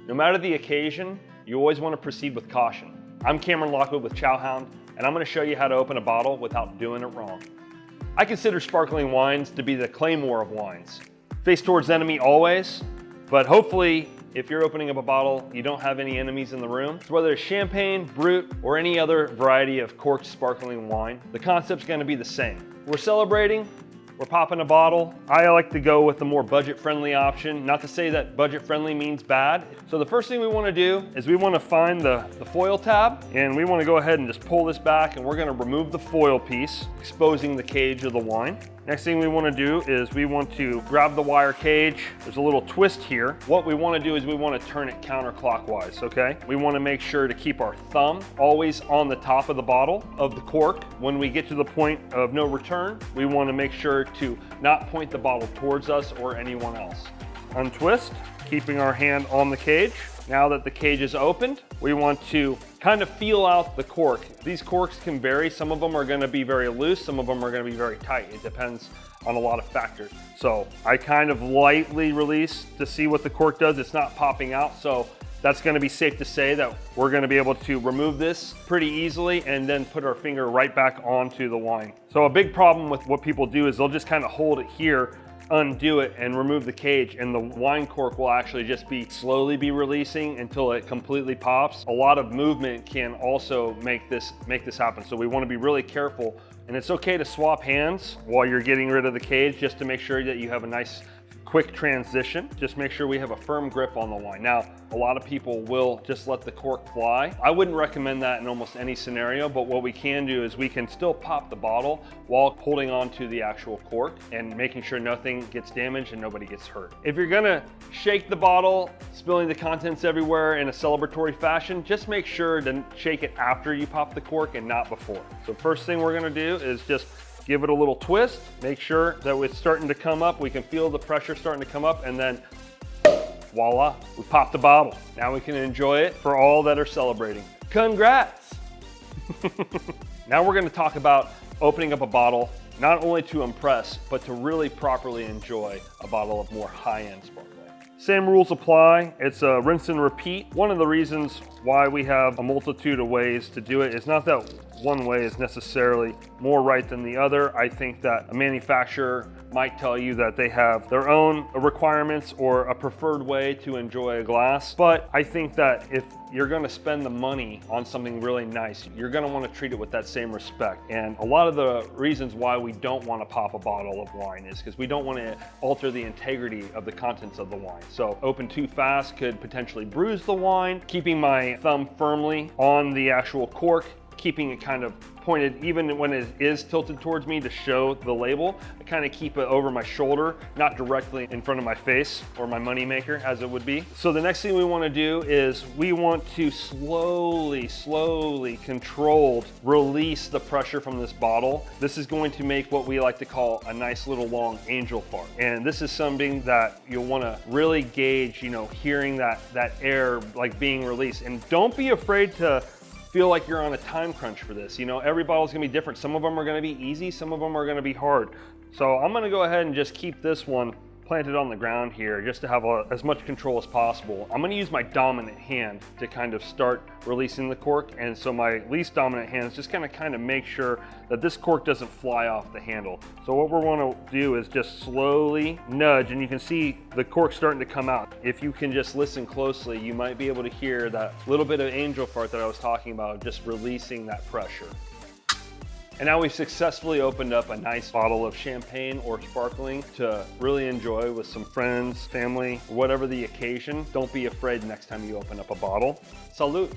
No matter the occasion, you always want to proceed with caution. I'm Cameron Lockwood with Chowhound, and I'm going to show you how to open a bottle without doing it wrong. I consider sparkling wines to be the claymore of wines. Face towards enemy always, but hopefully if you're opening up a bottle, you don't have any enemies in the room. So whether it's champagne, brut, or any other variety of corked sparkling wine, the concept's going to be the same. We're celebrating, we're popping a bottle. I like to go with the more budget-friendly option. Not to say that budget-friendly means bad. So the first thing we want to do is we want to find the foil tab, and we want to go ahead and just pull this back, and we're going to remove the foil piece, exposing the cage of the wine. Next thing we want to do is we want to grab the wire cage. There's a little twist here. What we want to do is we want to turn it counterclockwise, okay? We want to make sure to keep our thumb always on the top of the bottle of the cork. When we get to the point of no return, we want to make sure to not point the bottle towards us or anyone else. Untwist, keeping our hand on the cage. Now that the cage is opened, we want to kind of feel out the cork. These corks can vary. Some of them are going to be very loose, some of them are going to be very tight. It depends on a lot of factors. So I kind of lightly release to see what the cork does. It's not popping out, so that's going to be safe to say that we're going to be able to remove this pretty easily and then put our finger right back onto the wine. So a big problem with what people do is they'll just kind of hold it here, undo it, and remove the cage, and the wine cork will actually just slowly be releasing until it completely pops. A lot of movement can also make this happen, so we want to be really careful. And it's okay to swap hands while you're getting rid of the cage, just to make sure that you have a nice quick transition. Just make sure we have a firm grip on the wine. Now, a lot of people will just let the cork fly. I wouldn't recommend that in almost any scenario, but what we can do is we can still pop the bottle while holding on to the actual cork and making sure nothing gets damaged and nobody gets hurt. If you're gonna shake the bottle, spilling the contents everywhere in a celebratory fashion, just make sure to shake it after you pop the cork and not before. So first thing we're gonna do is just give it a little twist, make sure that it's starting to come up. We can feel the pressure starting to come up, and then voila, we popped the bottle. Now we can enjoy it for all that are celebrating. Congrats! Now we're gonna talk about opening up a bottle, not only to impress, but to really properly enjoy a bottle of more high-end sparkling. Same rules apply. It's a rinse and repeat. One of the reasons why we have a multitude of ways to do it is not that one way is necessarily more right than the other. I think that a manufacturer might tell you that they have their own requirements or a preferred way to enjoy a glass. But I think that if you're gonna spend the money on something really nice, you're gonna wanna treat it with that same respect. And a lot of the reasons why we don't wanna pop a bottle of wine is because we don't wanna alter the integrity of the contents of the wine. So open too fast could potentially bruise the wine. Keeping my thumb firmly on the actual cork, keeping it kind of pointed even when it is tilted towards me to show the label. I kind of keep it over my shoulder, not directly in front of my face or my money maker as it would be. So the next thing we want to do is we want to slowly, controlled release the pressure from this bottle. This is going to make what we like to call a nice little long angel fart. And this is something that you'll want to really gauge, you know, hearing that air like being released. And don't be afraid to feel like you're on a time crunch for this. You know, every bottle's gonna be different. Some of them are gonna be easy, some of them are gonna be hard. So I'm gonna go ahead and just keep this one planted on the ground here just to have as much control as possible. I'm gonna use my dominant hand to kind of start releasing the cork, and so my least dominant hand is just gonna kind of make sure that this cork doesn't fly off the handle. So what we're gonna do is just slowly nudge, and you can see the cork starting to come out. If you can just listen closely, you might be able to hear that little bit of angel fart that I was talking about, just releasing that pressure. And now we've successfully opened up a nice bottle of champagne or sparkling to really enjoy with some friends, family, whatever the occasion. Don't be afraid next time you open up a bottle. Salute.